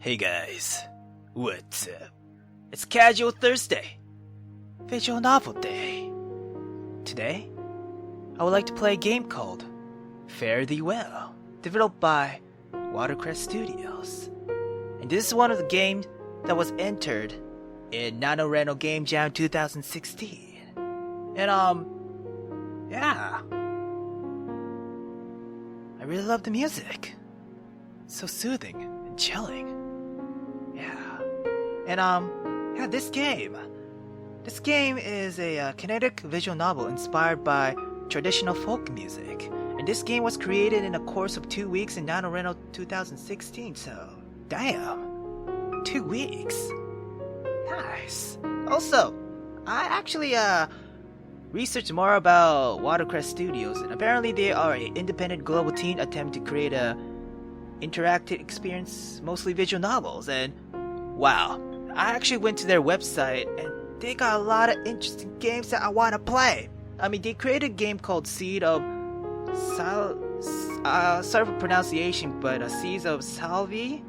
Hey guys, what's up? It's Casual Thursday, Visual Novel Day. Today, I would like to play a game called Fare Thee Well, developed by WaterCress Studios. And this is one of the games that was entered in NaNoRenO Game Jam 2016. And yeah. I really love the music. It's so soothing and chilling. Yeah. And this game is a kinetic visual novel inspired by traditional folk music. And this game was created in a course of 2 weeks in NaNoRenO 2016, so damn. 2 weeks. Nice. Also, I actually researched more about WaterCress Studios, and apparently they are an independent global team attempting to create a interactive experience, mostly visual novels. And wow, I actually went to their website and they got a lot of interesting games that I want to play. I mean, they created a game called Seed of sorry for pronunciation, but Seeds of Salvi.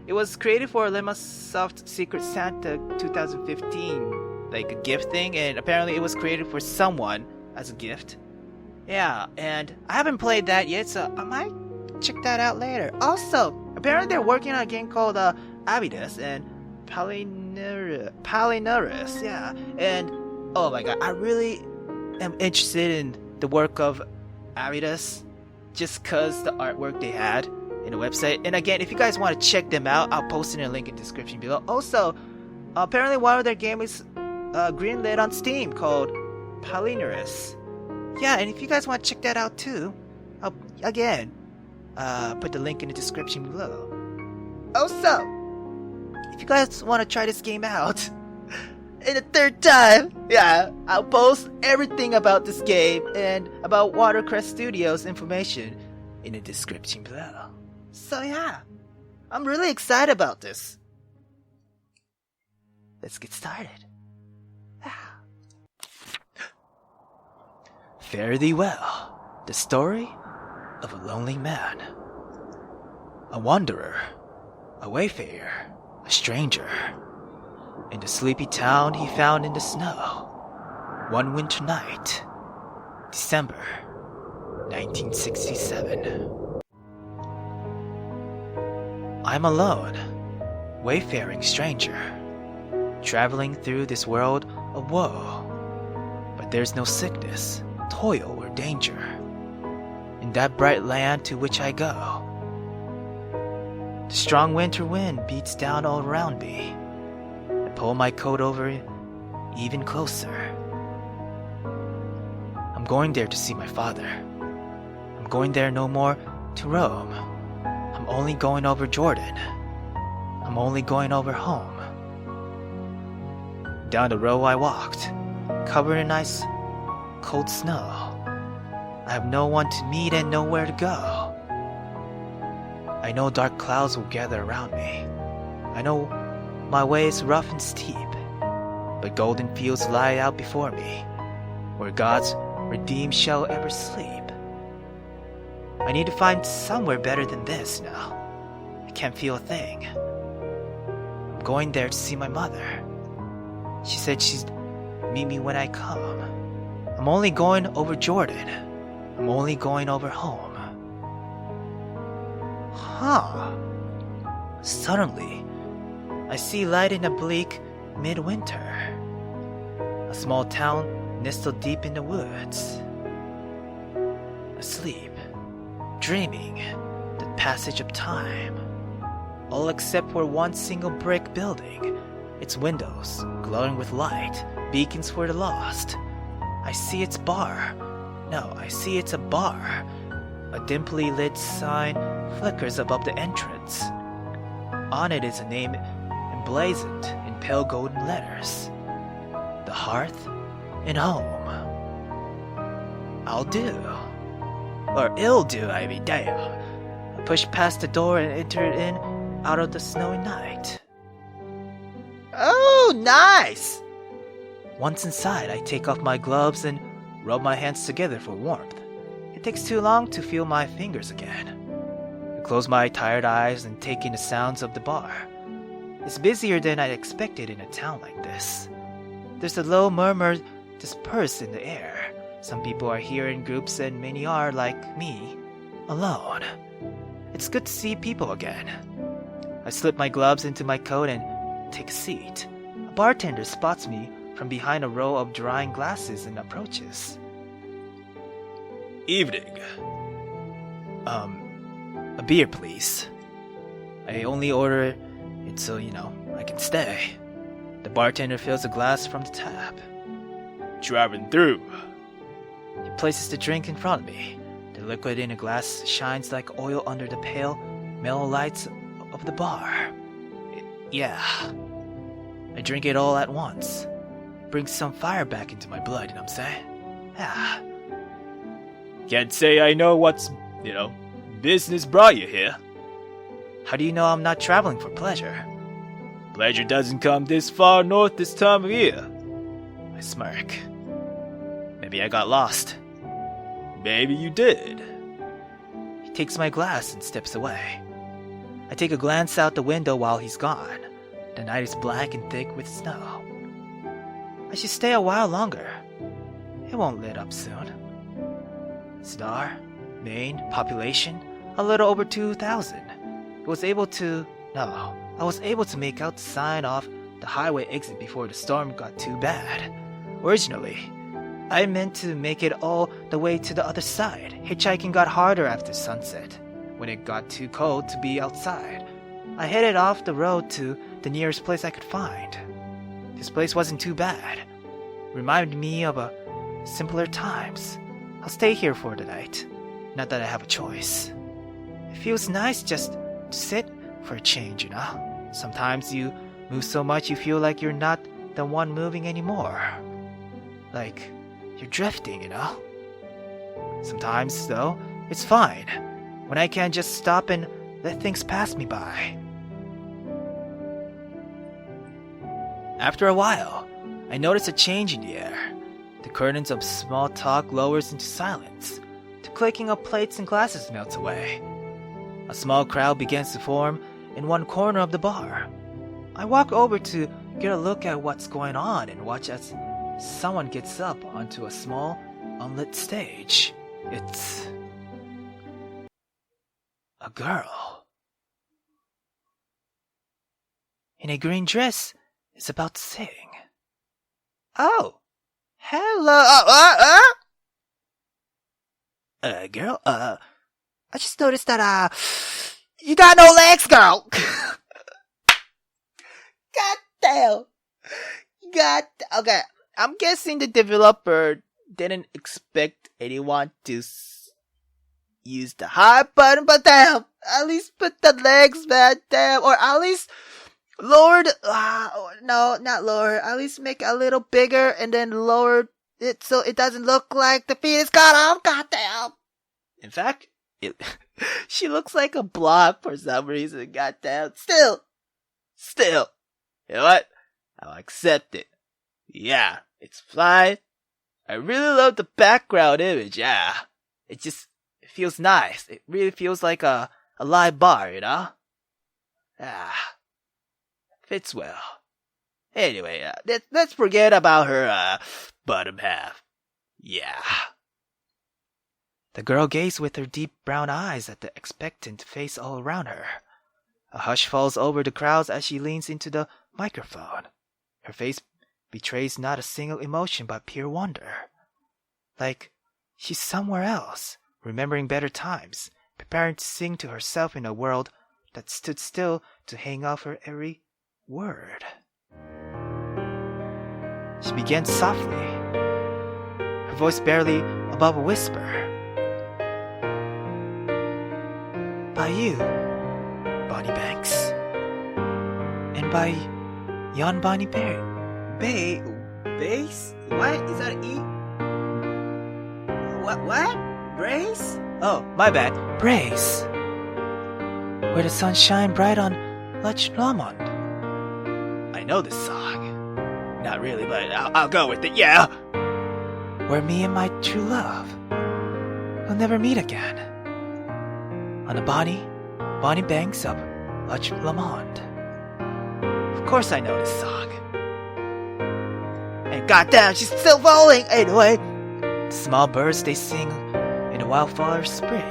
It was created for Limasoft Secret Santa 2015, like a gift thing, and apparently it was created for someone as a gift. Yeah, and I haven't played that yet, so I might check that out later. Also, apparently they're working on a game called Avidus and Palinurus, yeah. And oh my god, I really am interested in the work of Avidus just cause the artwork they had in the website. And again, if you guys want to check them out, I'll post in a link in the description below. Also, apparently one of their games is Greenlit on Steam called Palinurus. Yeah, and if you guys want to check that out too, I'll again put the link in the description below. Also, if you guys want to try this game out in the third time, yeah, I'll post everything about this game and about WaterCress Studios information in the description below. So yeah, I'm really excited about this. Let's get started. Fare Thee Well, the story of a lonely man. A wanderer, a wayfarer, a stranger. In the sleepy town he found in the snow. One winter night, December 1967. I'm alone, wayfaring stranger, traveling through this world of woe. But there's no sickness, toil, or danger in that bright land to which I go. The strong winter wind beats down all around me. I pull my coat over it even closer. I'm going there to see my father. I'm going there no more to roam. I'm only going over Jordan. I'm only going over home. Down the road I walked, covered in ice, cold snow. I have no one to meet and nowhere to go. I know dark clouds will gather around me. I know my way is rough and steep, but golden fields lie out before me, where God's redeemed shall ever sleep. I need to find somewhere better than this now. I can't feel a thing. I'm going there to see my mother. She said she'd meet me when I come. I'm only going over Jordan. I'm only going over home. Huh. Suddenly, I see light in a bleak midwinter. A small town nestled deep in the woods. Asleep, dreaming the passage of time. All except for one single brick building, its windows glowing with light, beacons for the lost. I see its bar. No, I see it's a bar. A dimply lit sign flickers above the entrance. On it is a name emblazoned in pale golden letters. The Hearth and Home. I'll do. Or ill do, I mean, damn. I pushed past the door and entered in out of the snowy night. Oh, nice! Once inside, I take off my gloves and rub my hands together for warmth. It takes too long to feel my fingers again. I close my tired eyes and take in the sounds of the bar. It's busier than I'd expected in a town like this. There's a low murmur dispersed in the air. Some people are here in groups and many are, like me, alone. It's good to see people again. I slip my gloves into my coat and take a seat. A bartender spots me from behind a row of drying glasses and approaches. Evening. A beer, please. I only order it so, I can stay. The bartender fills a glass from the tap. Driving through. He places the drink in front of me. The liquid in a glass shines like oil under the pale, mellow lights of the bar. Yeah. I drink it all at once. Brings some fire back into my blood, you know what I'm saying? Yeah. Can't say I know what's, business brought you here. How do you know I'm not traveling for pleasure? Pleasure doesn't come this far north this time of year. I smirk. Maybe I got lost. Maybe you did. He takes my glass and steps away. I take a glance out the window while he's gone. The night is black and thick with snow. I should stay a while longer. It won't let up soon. Star, Maine, population, a little over 2,000. I was able to make out the sign off the highway exit before the storm got too bad. Originally, I meant to make it all the way to the other side. Hitchhiking got harder after sunset, when it got too cold to be outside. I headed off the road to the nearest place I could find. This place wasn't too bad. Reminded me of simpler times. I'll stay here for the night. Not that I have a choice. It feels nice just to sit for a change, Sometimes you move so much you feel like you're not the one moving anymore. Like you're drifting, Sometimes, though, it's fine. When I can just stop and let things pass me by. After a while, I notice a change in the air. The curtains of small talk lowers into silence. The clicking of plates and glasses melts away. A small crowd begins to form in one corner of the bar. I walk over to get a look at what's going on and watch as someone gets up onto a small, unlit stage. It's a girl. In a green dress is about to sing. Oh! Hello, girl, I just noticed that, you got no legs, girl! God damn! Okay, I'm guessing the developer didn't expect anyone to use the high button, but damn! At least put the legs, man, damn! Or at least lowered, no, not lower. At least make it a little bigger and then lower it so it doesn't look like the feet is cut off. Goddamn. In fact, she looks like a block for some reason. Goddamn. Still. You know what? I'll accept it. Yeah, it's fine. I really love the background image. Yeah, it feels nice. It really feels like a live bar, Fits well. Anyway, let's forget about her, bottom half. Yeah. The girl gazed with her deep brown eyes at the expectant face all around her. A hush falls over the crowds as she leans into the microphone. Her face betrays not a single emotion but pure wonder. Like she's somewhere else, remembering better times, preparing to sing to herself in a world that stood still to hang off her every word. She began softly, her voice barely above a whisper. By you, Bonnie Banks, and by yon Bonnie Berry. Base? What? Is that an E? What? Brace? Oh, my bad. Brace. Where the sun shine bright on Loch Lomond. I know this song. Not really, but I'll go with it, yeah! Where me and my true love will never meet again. On the bonny banks of Loch Lomond. course I know this song. And goddamn, she's still falling! Anyway, the small birds they sing in the wildflower spring.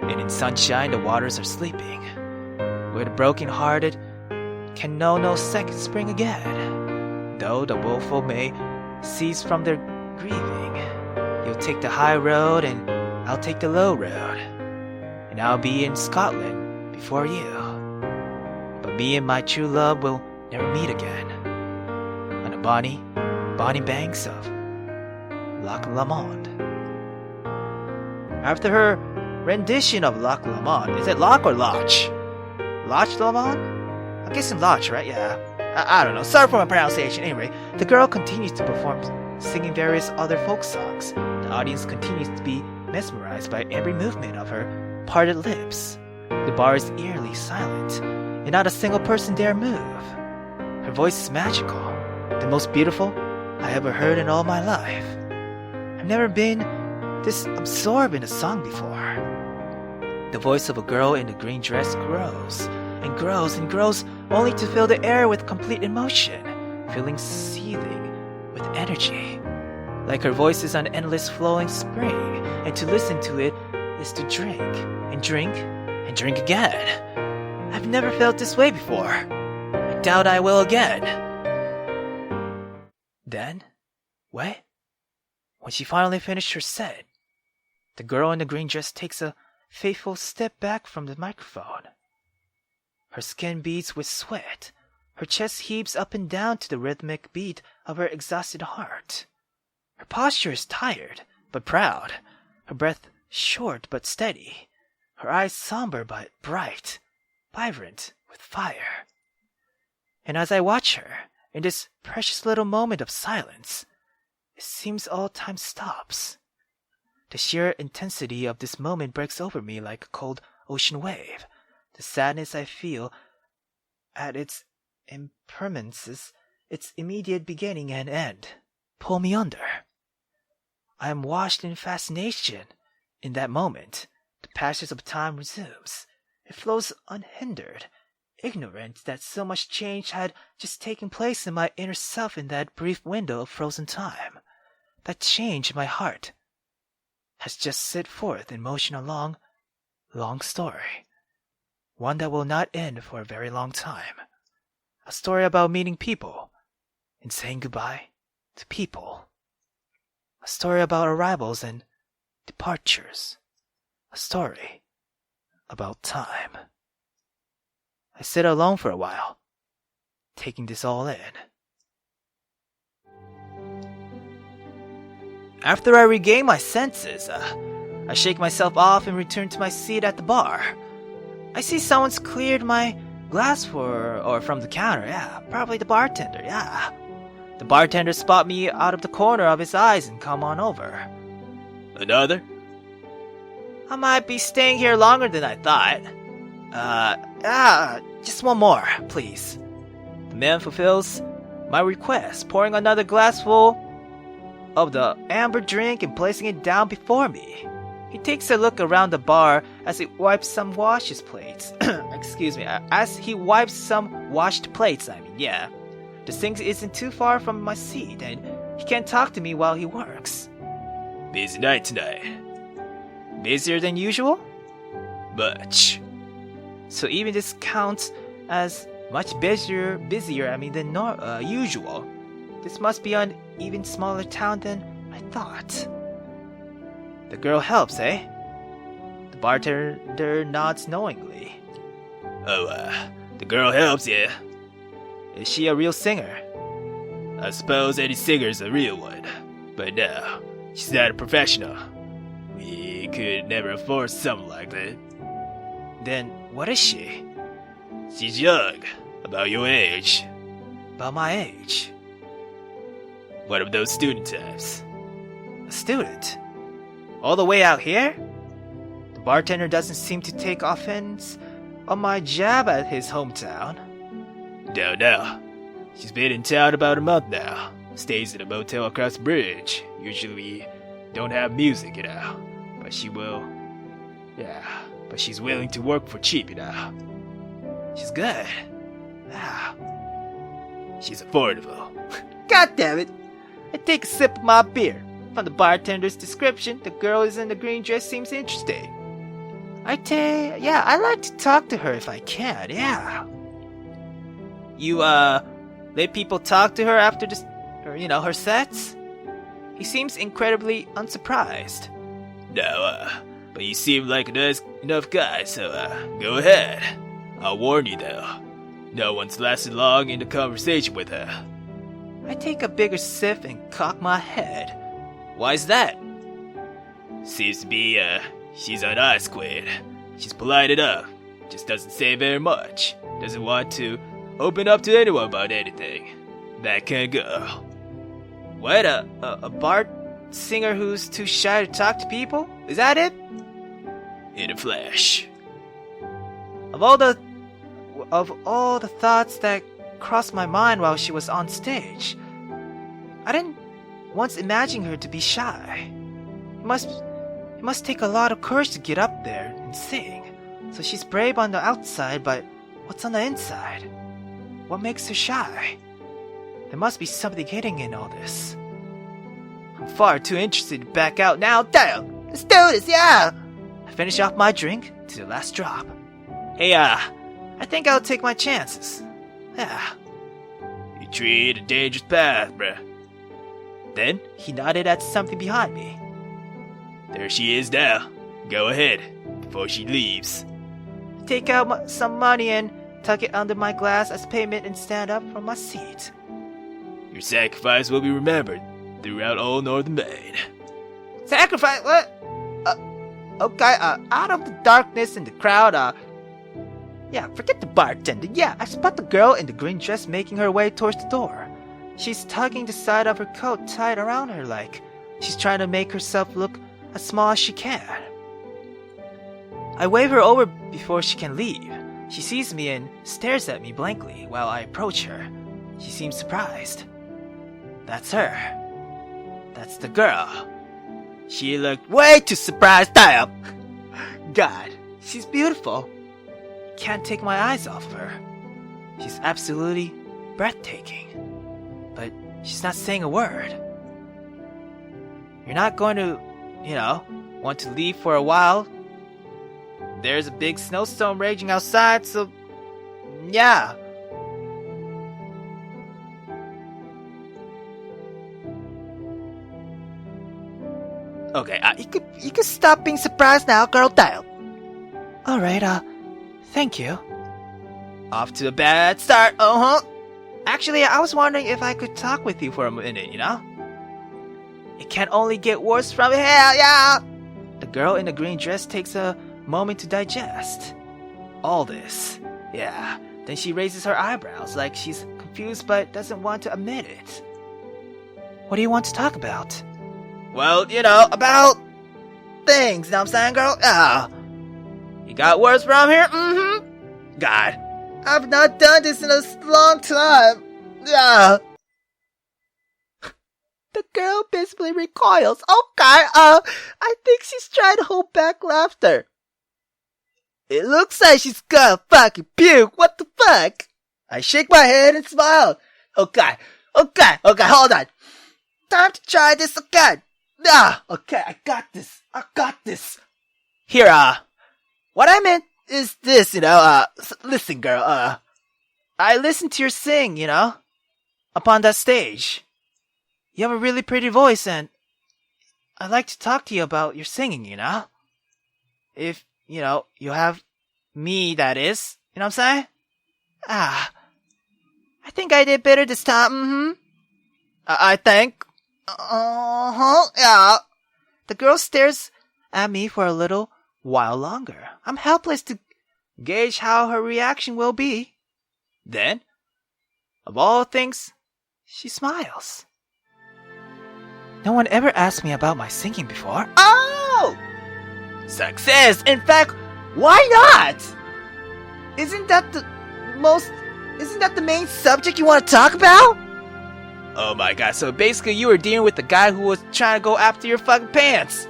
And in sunshine the waters are sleeping. Where the broken-hearted can know no second spring again. Though the woeful may cease from their grieving, you'll take the high road and I'll take the low road. And I'll be in Scotland before you. But me and my true love will never meet again. On the bonny banks of Loch Lomond. After her rendition of Loch Lomond, is it Loch or Loch? Loch Lomond? I'm guessing Loch, right? Yeah. I don't know. Sorry for my pronunciation. Anyway, the girl continues to perform, singing various other folk songs. The audience continues to be mesmerized by every movement of her parted lips. The bar is eerily silent, and not a single person dare move. Her voice is magical, the most beautiful I ever heard in all my life. I've never been this absorbed in a song before. The voice of a girl in a green dress grows and grows and grows, only to fill the air with complete emotion, feeling seething with energy. Like her voice is an endless flowing spring, and to listen to it is to drink and drink and drink again. I've never felt this way before. I doubt I will again. Then, when she finally finished her set, the girl in the green dress takes a faithful step back from the microphone. Her skin beads with sweat. Her chest heaves up and down to the rhythmic beat of her exhausted heart. Her posture is tired, but proud. Her breath short, but steady. Her eyes somber, but bright, vibrant with fire. And as I watch her, in this precious little moment of silence, it seems all time stops. The sheer intensity of this moment breaks over me like a cold ocean wave. The sadness I feel at its impermanence, its immediate beginning and end, pull me under. I am washed in fascination. In that moment, the passage of time resumes. It flows unhindered, ignorant that so much change had just taken place in my inner self in that brief window of frozen time. That change in my heart has just set forth in motion a long, long story. One that will not end for a very long time. A story about meeting people and saying goodbye to people. A story about arrivals and departures. A story about time. I sit alone for a while, taking this all in. After I regain my senses, I shake myself off and return to my seat at the bar. I see someone's cleared my glass from the counter, yeah. Probably the bartender, yeah. The bartender spot me out of the corner of his eyes and come on over. Another? I might be staying here longer than I thought. Just one more, please. The man fulfills my request, pouring another glassful of the amber drink and placing it down before me. He takes a look around the bar as he wipes some washed plates. Excuse me, as he wipes some washed plates, yeah. The sink isn't too far from my seat, and he can't talk to me while he works. Busy night tonight. Busier than usual? Much. So even this counts as much busier than usual. This must be an even smaller town than I thought. The girl helps, eh? The bartender nods knowingly. Oh, the girl helps, yeah. Is she a real singer? I suppose any singer's a real one. But no, she's not a professional. We could never afford something like that. Then what is she? She's young, about your age. About my age? One of those student types. A student? All the way out here? The bartender doesn't seem to take offense on my jab at his hometown. No. She's been in town about a month now. Stays in a motel across the bridge. Usually we don't have music, But she will. Yeah, but she's willing to work for cheap, She's good. She's affordable. God damn it! I take a sip of my beer. From the bartender's description, the girl is in the green dress seems interesting. I'd like to talk to her if I can, yeah. You, let people talk to her after her sets? He seems incredibly unsurprised. No, but you seem like a nice enough guy, so, go ahead. I'll warn you, though. No one's lasted long in the conversation with her. I take a bigger sip and cock my head. Why's that? Seems to be, she's a nice queen. She's polite enough, just doesn't say very much. Doesn't want to open up to anyone about anything. That kind of girl. What, a bar singer who's too shy to talk to people? Is that it? In a flash. Of all the thoughts that crossed my mind while she was on stage, I didn't once imagine her to be shy. It must take a lot of courage to get up there and sing. So she's brave on the outside, but what's on the inside? What makes her shy? There must be something hidden in all this. I'm far too interested to back out now. Damn! Let's do this, yeah! I finish off my drink to the last drop. Hey, I think I'll take my chances. Yeah. You tread a dangerous path, bruh. Then he nodded at something behind me. There she is now. Go ahead, before she leaves. Take out some money and tuck it under my glass as payment and stand up from my seat. Your sacrifice will be remembered throughout all Northern Maine. Sacrifice? What? Okay, out of the darkness in the crowd, yeah, forget the bartender. Yeah, I spot the girl in the green dress making her way towards the door. She's tugging the side of her coat tight around her like she's trying to make herself look as small as she can. I wave her over before she can leave. She sees me and stares at me blankly while I approach her. She seems surprised. That's her. That's the girl. She looked way too surprised. Damn! God, she's beautiful. Can't take my eyes off of her. She's absolutely breathtaking. But she's not saying a word. You're not going to, want to leave for a while. There's a big snowstorm raging outside, so yeah. Okay, you could stop being surprised now, girl. Dial. All right, thank you. Off to a bad start. Actually, I was wondering if I could talk with you for a minute. It can only get worse from here. Yeah. The girl in the green dress takes a moment to digest all this. Yeah. Then she raises her eyebrows like she's confused but doesn't want to admit it. What do you want to talk about? Well, about things, know what I'm saying, girl? Yeah. You got words from here? Mm-hmm. God, I've not done this in a long time. Yeah. The girl visibly recoils. Okay, I think she's trying to hold back laughter. It looks like she's gonna fucking puke. What the fuck? I shake my head and smile. Okay, hold on. Time to try this again. Okay, I got this. Here, what I meant is this, listen, girl, I listened to your sing, up on that stage. You have a really pretty voice, and I'd like to talk to you about your singing, If, you have me, that is. You know what I'm saying? I think I did better this time, mm-hmm. I think. Yeah. The girl stares at me for a little while longer. I'm helpless to gauge how her reaction will be. Then, of all things, she smiles. No one ever asked me about my singing before. Oh! Success! In fact, why not? Isn't that the main subject you want to talk about? Oh my god, so basically you were dealing with the guy who was trying to go after your fucking pants.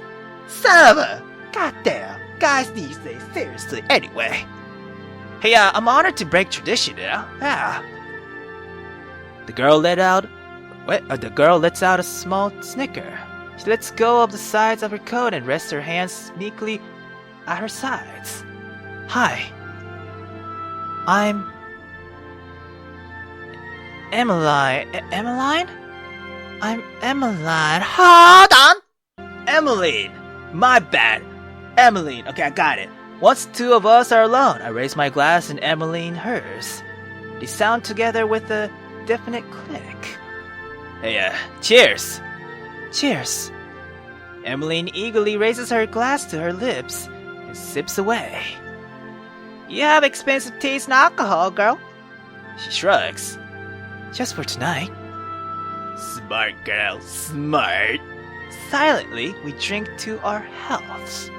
Son of a... Goddamn. Guys these days, seriously. Anyway. Hey, I'm honored to break tradition, Yeah. The girl lets out a small snicker. She lets go of the sides of her coat and rests her hands meekly at her sides. Hi. I'm Emmeline. Emmeline? I'm Emmeline. Hold on! Emmeline! My bad. Emmeline. Okay, I got it. Once two of us are alone, I raise my glass and Emmeline hers. They sound together with a definite click. Hey, cheers! Cheers. Emmeline eagerly raises her glass to her lips and sips away. You have expensive taste in alcohol, girl. She shrugs. Just for tonight. Smart girl, smart. Silently, we drink to our healths.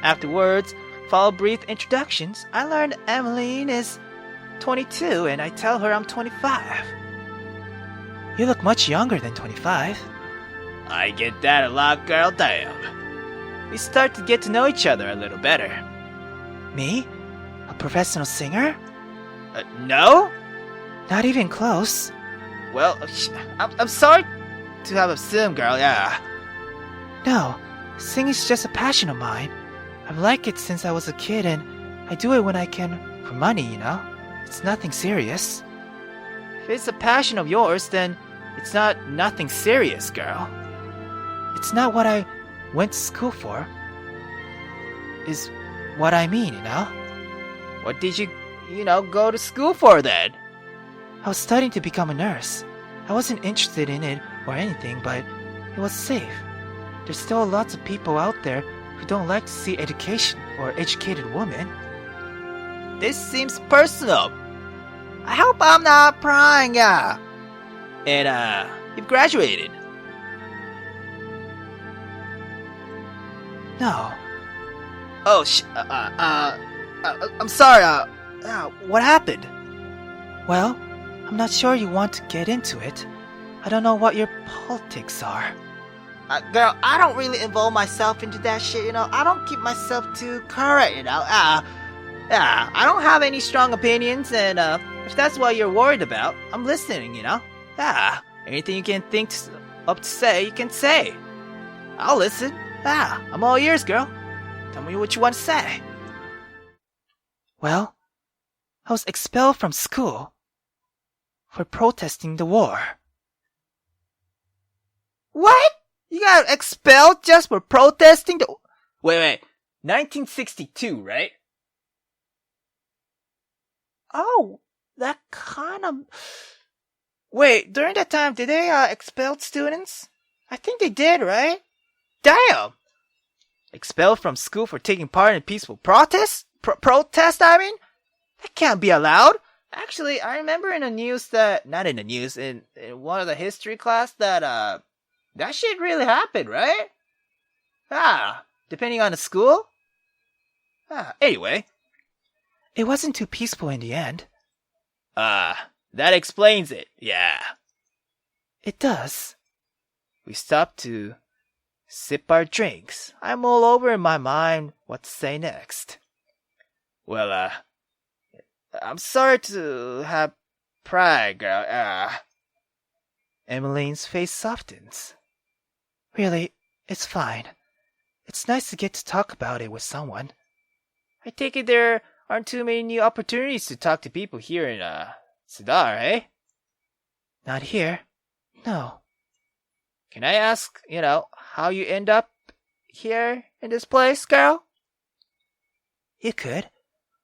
Afterwards, follow brief introductions. I learn Emmeline is 22 and I tell her I'm 25. You look much younger than 25. I get that a lot, girl, damn. We start to get to know each other a little better. Me? A professional singer? No? Not even close. Well, I'm sorry to have assumed, girl, yeah. No, singing's just a passion of mine. I've liked it since I was a kid and I do it when I can for money, you know? It's nothing serious. If it's a passion of yours, then it's nothing serious, girl. It's not what I went to school for. Is what I mean, you know? What did you go to school for then? I was studying to become a nurse. I wasn't interested in it or anything, but it was safe. There's still lots of people out there who don't like to see education or educated women. This seems personal. I hope I'm not prying, yeah. And, you've graduated. No. Oh, I'm sorry, what happened? Well, I'm not sure you want to get into it. I don't know what your politics are. Girl, I don't really involve myself into that shit, you know? I don't keep myself too current, you know? I don't have any strong opinions, and, if that's what you're worried about, I'm listening, you know? Anything you can think up to say, you can say. I'll listen. I'm all ears, girl. Tell me what you want to say. Well, I was expelled from school for protesting the war. What? You got expelled just for protesting the... Wait. 1962, right? Oh, that kind of... Wait, during that time, did they expel students? I think they did, right? Damn! Expelled from school for taking part in peaceful protest? Protest, I mean? That can't be allowed. Actually, I remember in the news that... Not in the news, in one of the history class that shit really happened, right? Depending on the school? Anyway. It wasn't too peaceful in the end. That explains it, yeah. It does. We stopped to sip our drinks. I'm all over in my mind what to say next. Well, I'm sorry to have pride, girl. Emmeline's face softens. Really, it's fine. It's nice to get to talk about it with someone. I take it there aren't too many new opportunities to talk to people here in, Cedar, eh? Not here. No. Can I ask, how you end up here in this place, girl? You could,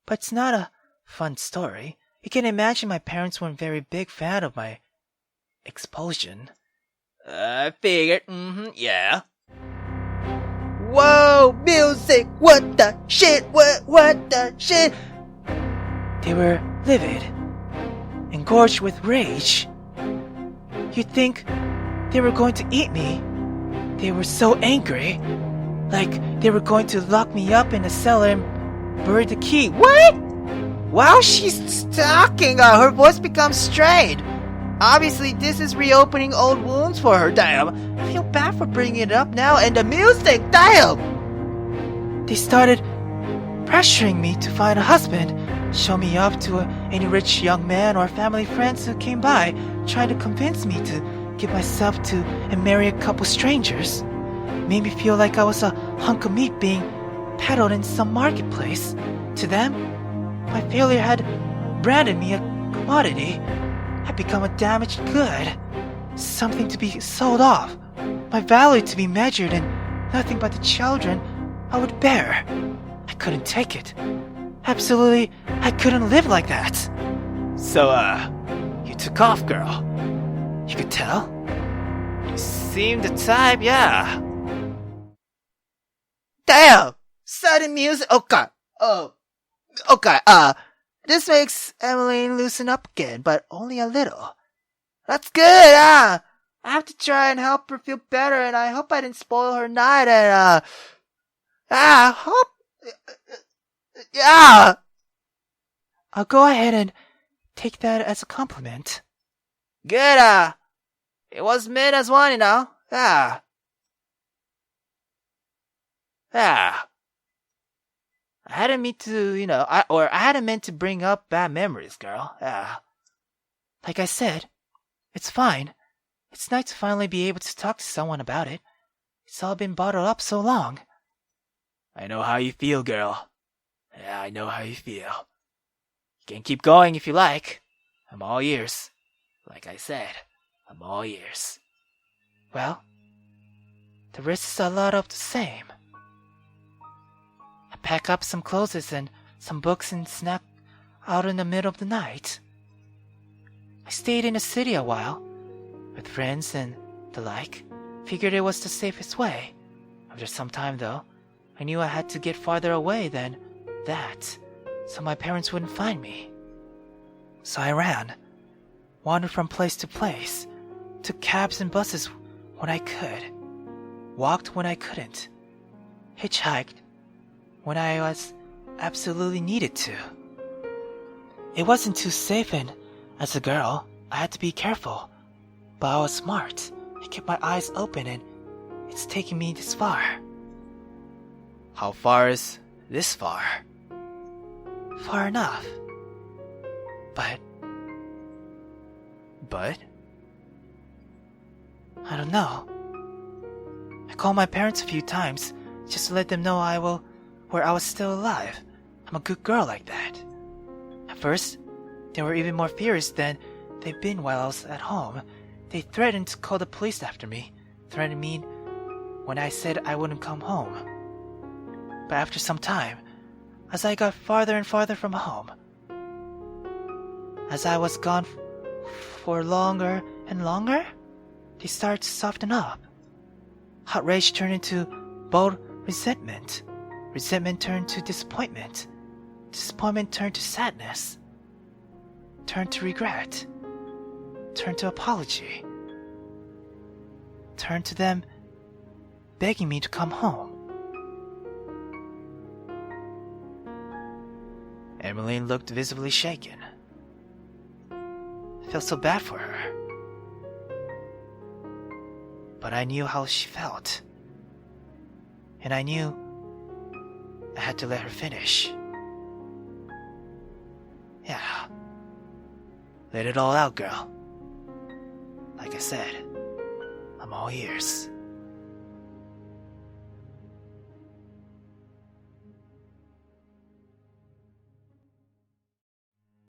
but it's not a fun story. You can imagine my parents weren't very big fan of my expulsion. I figured, yeah. Whoa, music, what the shit, what the shit? They were livid, engorged with rage. You'd think they were going to eat me. They were so angry, like they were going to lock me up in a cellar and bury the key. What? While she's talking, her voice becomes strained. Obviously, this is reopening old wounds for her, damn. I feel bad for bringing it up now, and the music, damn! They started pressuring me to find a husband. show me up to any rich young man or family friends who came by, trying to convince me to give myself to and marry a couple strangers. Made me feel like I was a hunk of meat being peddled in some marketplace. To them, my failure had branded me a commodity, had become a damaged good, something to be sold off, my value to be measured in nothing but the children I would bear. I couldn't take it. Absolutely, I couldn't live like that. So, You took off, girl. You could tell. You seemed the type, yeah. Damn! Sudden music. Okay. Okay, this makes Emmeline loosen up again, but only a little. That's good, I have to try and help her feel better, and I hope I didn't spoil her night, and, hope... Yeah! I'll go ahead and take that as a compliment. Good, it was meant as one, Yeah. I hadn't meant to, I hadn't meant to bring up bad memories, girl. Like I said, it's fine. It's nice to finally be able to talk to someone about it. It's all been bottled up so long. I know how you feel, girl. Yeah, I know how you feel. You can keep going if you like. I'm all ears. Like I said, I'm all ears. Well, the rest is a lot of the same. I pack up some clothes and some books and snack out in the middle of the night. I stayed in the city a while, with friends and the like. Figured it was the safest way. After some time, though, I knew I had to get farther away than that, so my parents wouldn't find me. So I ran, wandered from place to place, took cabs and buses when I could, walked when I couldn't, hitchhiked when I was absolutely needed to. It wasn't too safe, and as a girl, I had to be careful, but I was smart. I kept my eyes open, and it's taken me this far. How far is this far? Far enough. But I don't know. I called my parents a few times just to let them know I was still alive. I'm a good girl like that. At first, they were even more furious than they'd been while I was at home. They threatened to call the police after me, threatened me when I said I wouldn't come home. But after some time, as I got farther and farther from home, as I was gone for longer and longer, they started to soften up. Hot rage turned into bold resentment. Resentment turned to disappointment. Disappointment turned to sadness. Turned to regret. Turned to apology. Turned to them begging me to come home. Emmeline looked visibly shaken. I felt so bad for her. But I knew how she felt. And I knew I had to let her finish. Yeah. Let it all out, girl. Like I said, I'm all ears.